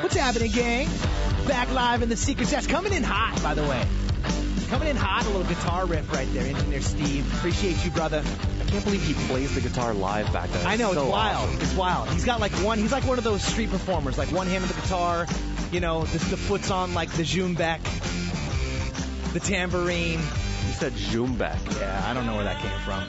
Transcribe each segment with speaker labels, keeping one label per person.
Speaker 1: What's happening, gang? Back live in the Secret Stash. Coming in hot, by the way. Coming in hot, a little guitar riff right there. Engineer Steve. Appreciate you, brother.
Speaker 2: I can't believe he plays the guitar live back then.
Speaker 1: I know,
Speaker 2: so
Speaker 1: it's wild.
Speaker 2: Awesome.
Speaker 1: It's wild. He's got he's like one of those street performers, like one hand on the guitar, you know, the foot's on like the Beck, the tambourine.
Speaker 2: You said Beck.
Speaker 1: Yeah, I don't know where that came from.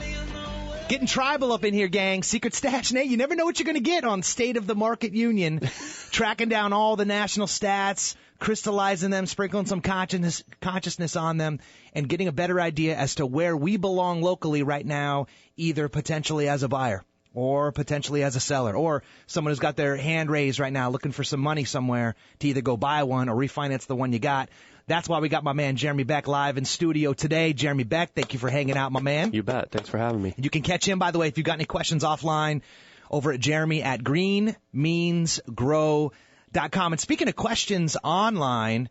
Speaker 1: Getting tribal up in here, gang. Secret Stash, Nate. You never know what you're going to get on State of the Market Union. Tracking down all the national stats, crystallizing them, sprinkling some consciousness on them, and getting a better idea as to where we belong locally right now, either potentially as a buyer or potentially as a seller, or someone who's got their hand raised right now looking for some money somewhere to either go buy one or refinance the one you got. That's why we got my man Jeremy Beck live in studio today. Jeremy Beck, thank you for hanging out, my man.
Speaker 2: You bet. Thanks for having me.
Speaker 1: You can catch him, by the way, if you've got any questions offline, over at jeremy@greenmeansgrow.com. And speaking of questions online,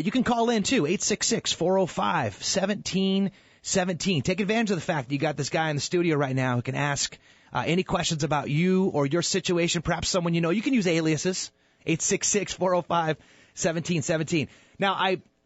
Speaker 1: you can call in, too, 866-405-1717. Take advantage of the fact that you got this guy in the studio right now who can ask any questions about you or your situation, perhaps someone you know. You can use aliases, 866-405-1717. Now,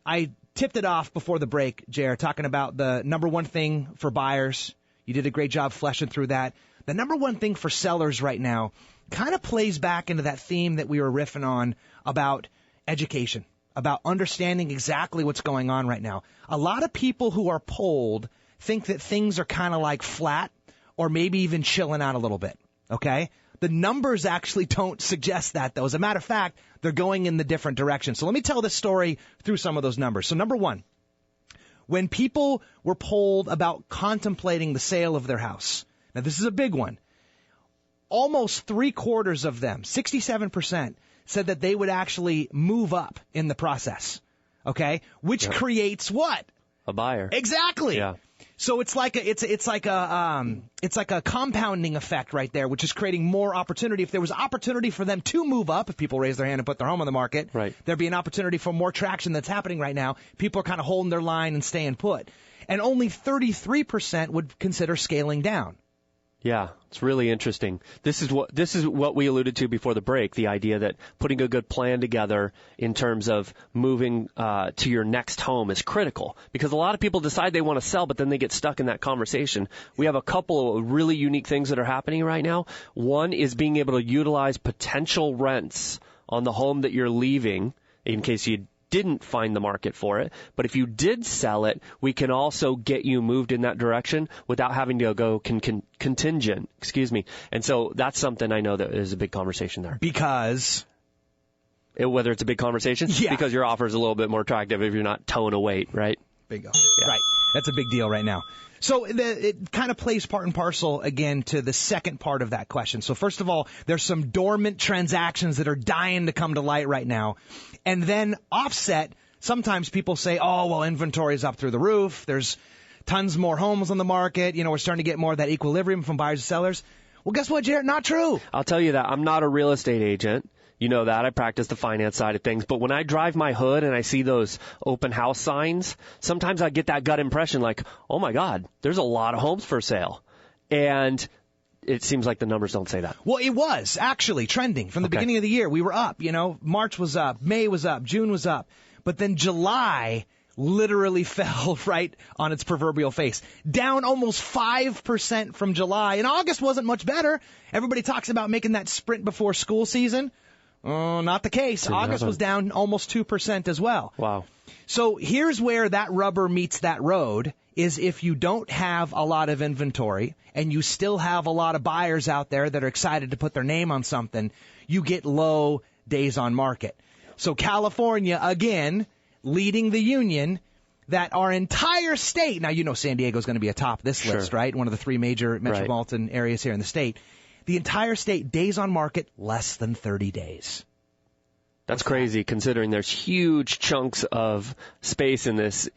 Speaker 1: I tipped it off before the break, Jer, talking about the number one thing for buyers. You did a great job fleshing through that. The number one thing for sellers right now kind of plays back into that theme that we were riffing on about education, about understanding exactly what's going on right now. A lot of people who are polled think that things are kind of like flat or maybe even chilling out a little bit, okay? The numbers actually don't suggest that, though. As a matter of fact, they're going in the different direction. So let me tell this story through some of those numbers. So number one, when people were polled about contemplating the sale of their house, now this is a big one, almost 3/4 of them, 67%, said that they would actually move up in the process, okay? Which creates what?
Speaker 2: A buyer.
Speaker 1: Exactly.
Speaker 2: Yeah.
Speaker 1: So it's like a compounding effect right there, which is creating more opportunity. If there was opportunity for them to move up, if people raise their hand and put their home on the market,
Speaker 2: right,
Speaker 1: there'd be an opportunity for more traction that's happening right now. People are kind of holding their line and staying put. And only 33% would consider scaling down.
Speaker 2: Yeah, it's really interesting. This is what we alluded to before the break, the idea that putting a good plan together in terms of moving to your next home is critical, because a lot of people decide they want to sell, but then they get stuck in that conversation. We have a couple of really unique things that are happening right now. One is being able to utilize potential rents on the home that you're leaving in case you didn't find the market for it. But if you did sell it, we can also get you moved in that direction without having to go contingent. And so that's something I know that is a big conversation there.
Speaker 1: Because?
Speaker 2: Whether it's a big conversation?
Speaker 1: Yeah. Because
Speaker 2: your offer is a little bit more attractive if you're not towing a weight, right?
Speaker 1: Bingo.
Speaker 2: Yeah.
Speaker 1: Right. That's a big deal right now. So it kind of plays part and parcel, again, to the second part of that question. So first of all, there's some dormant transactions that are dying to come to light right now. And then offset, sometimes people say, oh, well, inventory is up through the roof. There's tons more homes on the market. You know, we're starting to get more of that equilibrium from buyers and sellers. Well, guess what, Jared? Not true.
Speaker 2: I'll tell you that. I'm not a real estate agent. You know that. I practice the finance side of things. But when I drive my hood and I see those open house signs, sometimes I get that gut impression like, oh, my God, there's a lot of homes for sale. And it seems like the numbers don't say that.
Speaker 1: Well, it was actually trending from the beginning of the year. We were up, you know, March was up, May was up, June was up. But then July literally fell right on its proverbial face. Down almost 5% from July. And August wasn't much better. Everybody talks about making that sprint before school season. Oh, not the case. August was down almost 2% as well.
Speaker 2: Wow.
Speaker 1: So here's where that rubber meets that road, is if you don't have a lot of inventory and you still have a lot of buyers out there that are excited to put their name on something, you get low days on market. So California, again, leading the union, that our entire state, now you know San Diego's going to be atop this list, right? One of the three major metropolitan areas here in the state. The entire state, days on market, less than 30 days.
Speaker 2: That's crazy, considering there's huge chunks of space in this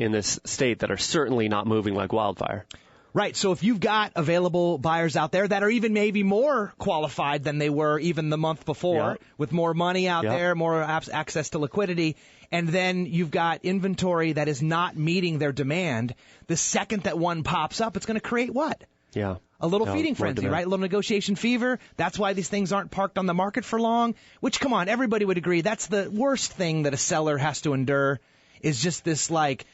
Speaker 2: state that are certainly not moving like wildfire.
Speaker 1: Right. So if you've got available buyers out there that are even maybe more qualified than they were even the month before, with more money out there, more access to liquidity, and then you've got inventory that is not meeting their demand, the second that one pops up, it's going to create what?
Speaker 2: Yeah.
Speaker 1: A little feeding frenzy, right? A little negotiation fever. That's why these things aren't parked on the market for long, which, come on, everybody would agree. That's the worst thing that a seller has to endure, is just this, like,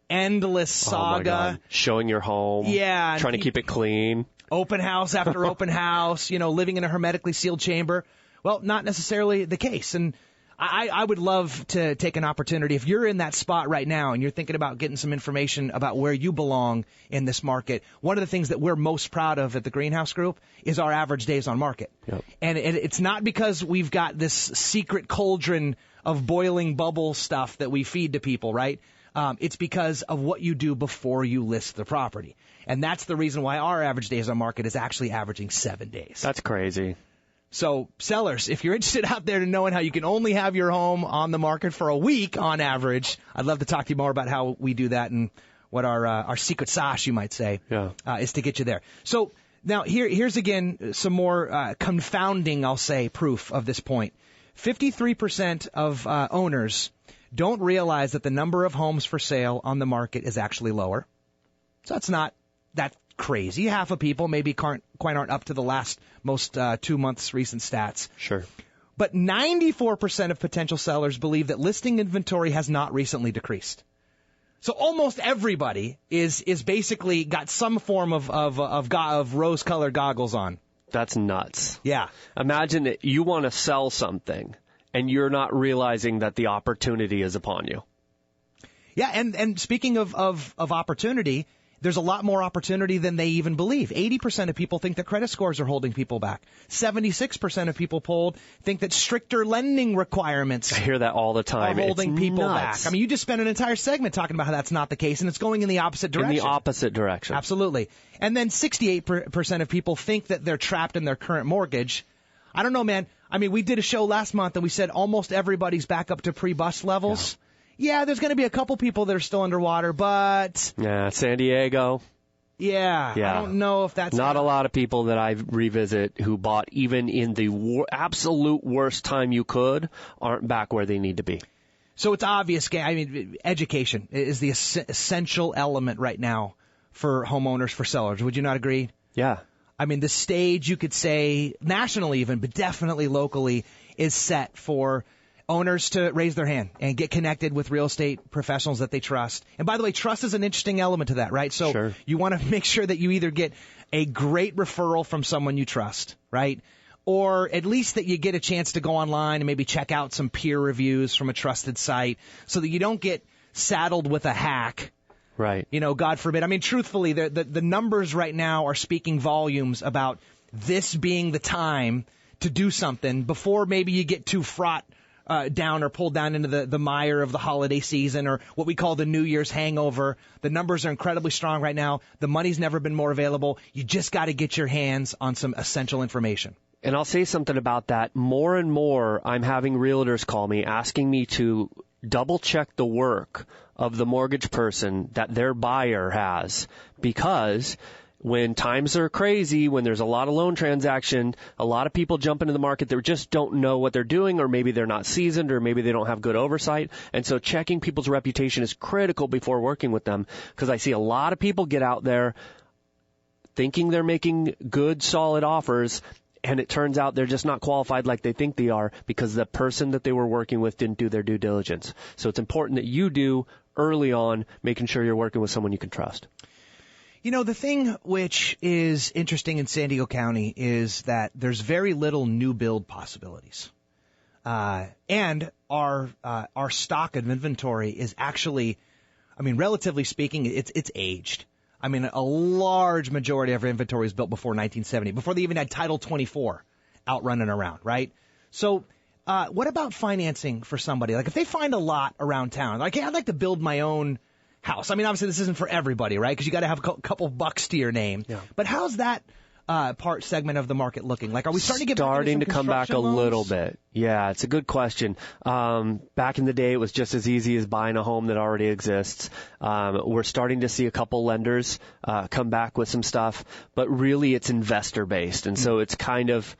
Speaker 1: endless saga.
Speaker 2: Oh my God. Showing your home.
Speaker 1: Yeah.
Speaker 2: Trying to keep it clean.
Speaker 1: Open house after open house, living in a hermetically sealed chamber. Well, not necessarily the case. And I would love to take an opportunity. If you're in that spot right now and you're thinking about getting some information about where you belong in this market, one of the things that we're most proud of at the Greenhouse Group is our average days on market.
Speaker 2: Yep.
Speaker 1: And it's not because we've got this secret cauldron of boiling bubble stuff that we feed to people, right? It's because of what you do before you list the property. And that's the reason why our average days on market is actually averaging 7 days.
Speaker 2: That's crazy.
Speaker 1: So, sellers, if you're interested out there in knowing how you can only have your home on the market for a week on average, I'd love to talk to you more about how we do that and what our secret sauce, you might say, is to get you there. So, now here's again some more confounding, I'll say, proof of this point. 53% of owners don't realize that the number of homes for sale on the market is actually lower. So that's not that crazy. Half of people maybe quite aren't up to the most 2 months recent stats.
Speaker 2: Sure.
Speaker 1: But 94% of potential sellers believe that listing inventory has not recently decreased. So almost everybody is basically got some form of rose-colored goggles on.
Speaker 2: That's nuts.
Speaker 1: Yeah.
Speaker 2: Imagine that you want to sell something and you're not realizing that the opportunity is upon you.
Speaker 1: Yeah, and speaking of opportunity, there's a lot more opportunity than they even believe. 80% of people think that credit scores are holding people back. 76% of people polled think that stricter lending requirements
Speaker 2: I hear that all the time.
Speaker 1: Are holding
Speaker 2: it's
Speaker 1: people
Speaker 2: nuts.
Speaker 1: back. I mean, you just spent an entire segment talking about how that's not the case, and it's going in the opposite direction.
Speaker 2: In the opposite direction.
Speaker 1: Absolutely. And then 68% of people think that they're trapped in their current mortgage. I don't know, man. I mean, we did a show last month and we said almost everybody's back up to pre-bust levels. Yeah, there's going to be a couple people that are still underwater, but...
Speaker 2: Yeah, San Diego.
Speaker 1: Yeah, I don't know if that's...
Speaker 2: Not a lot of people that I revisit who bought even in the absolute worst time you could aren't back where they need to be.
Speaker 1: So it's obvious. I mean, education is the essential element right now for homeowners, for sellers. Would you not agree?
Speaker 2: Yeah.
Speaker 1: I mean, the stage, you could say, nationally even, but definitely locally, is set for owners to raise their hand and get connected with real estate professionals that they trust. And by the way, trust is an interesting element to that, right? So you want to make sure that you either get a great referral from someone you trust, right? Or at least that you get a chance to go online and maybe check out some peer reviews from a trusted site so that you don't get saddled with a hack.
Speaker 2: Right.
Speaker 1: You know, God forbid. I mean, truthfully, the numbers right now are speaking volumes about this being the time to do something before maybe you get too fraught down or pulled down into the mire of the holiday season or what we call the New Year's hangover. The numbers are incredibly strong right now. The money's never been more available. You just got to get your hands on some essential information.
Speaker 2: And I'll say something about that. More and more, I'm having realtors call me asking me to double check the work of the mortgage person that their buyer has, because when times are crazy, when there's a lot of loan transaction, a lot of people jump into the market that just don't know what they're doing, or maybe they're not seasoned, or maybe they don't have good oversight. And so checking people's reputation is critical before working with them, because I see a lot of people get out there thinking they're making good, solid offers, and it turns out they're just not qualified like they think they are because the person that they were working with didn't do their due diligence. So it's important that you do early on, making sure you're working with someone you can trust.
Speaker 1: You know, the thing which is interesting in San Diego County is that there's very little new build possibilities. And our stock of inventory is actually, I mean, relatively speaking, it's aged. I mean, a large majority of our inventory was built before 1970, before they even had Title 24 out running around, right? So what about financing for somebody? Like if they find a lot around town, like, hey, I'd like to build my own house. I mean, obviously this isn't for everybody, right? Because you got to have a couple bucks to your name. Yeah. But how's that segment of the market looking? Like, are we starting to get
Speaker 2: starting to come back a little bit? Yeah, it's a good question. Back in the day, it was just as easy as buying a home that already exists. We're starting to see a couple lenders come back with some stuff, but really it's investor based, and so it's kind of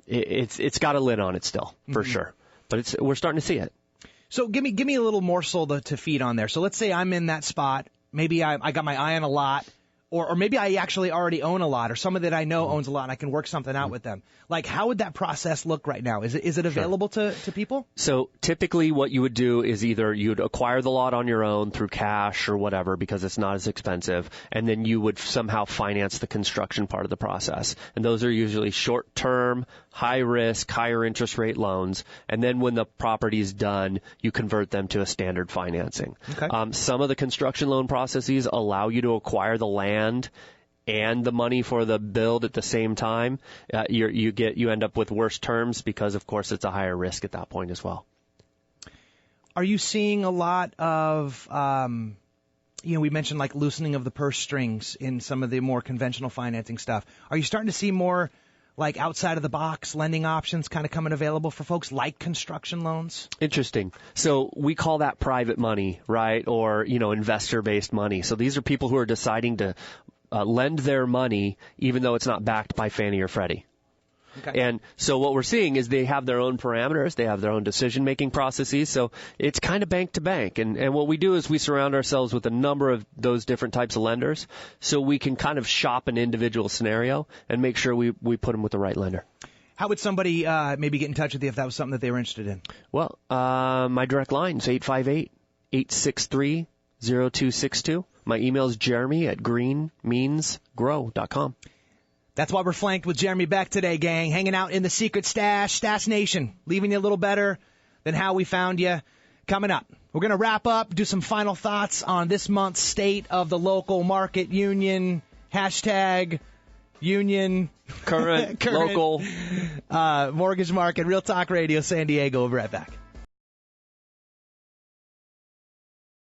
Speaker 2: it's got a lid on it still for sure. But we're starting to see it.
Speaker 1: So give me a little morsel to feed on there. So let's say I'm in that spot. Maybe I got my eye on a lot. or maybe I actually already own a lot, or someone that I know owns a lot, and I can work something out with them. Like, how would that process look right now? Is it available to people?
Speaker 2: So typically what you would do is either you'd acquire the lot on your own through cash or whatever because it's not as expensive, and then you would somehow finance the construction part of the process. And those are usually short-term, high-risk, higher interest rate loans. And then when the property is done, you convert them to a standard financing.
Speaker 1: Okay.
Speaker 2: Some of the construction loan processes allow you to acquire the land and the money for the build at the same time. You end up with worse terms because, of course, it's a higher risk at that point as well.
Speaker 1: Are you seeing a lot of, we mentioned like loosening of the purse strings in some of the more conventional financing stuff. Are you starting to see more like outside of the box lending options kind of coming available for folks like construction loans?
Speaker 2: Interesting. So we call that private money, right? Or, investor-based money. So these are people who are deciding to lend their money even though it's not backed by Fannie or Freddie.
Speaker 1: Okay.
Speaker 2: And so what we're seeing is they have their own parameters, they have their own decision-making processes, so it's kind of bank to bank. And what we do is we surround ourselves with a number of those different types of lenders so we can kind of shop an individual scenario and make sure we put them with the right lender.
Speaker 1: How would somebody maybe get in touch with you if that was something that they were interested in?
Speaker 2: Well, my direct line is 858-863-0262. My email is jeremy@greenmeansgrow.com.
Speaker 1: That's why we're flanked with Jeremy Beck today, gang. Hanging out in the secret stash, Stash Nation. Leaving you a little better than how we found you. Coming up, we're going to wrap up, do some final thoughts on this month's state of the local market union. Hashtag union.
Speaker 2: Current local.
Speaker 1: Mortgage market. Real Talk Radio, San Diego. We'll be right back.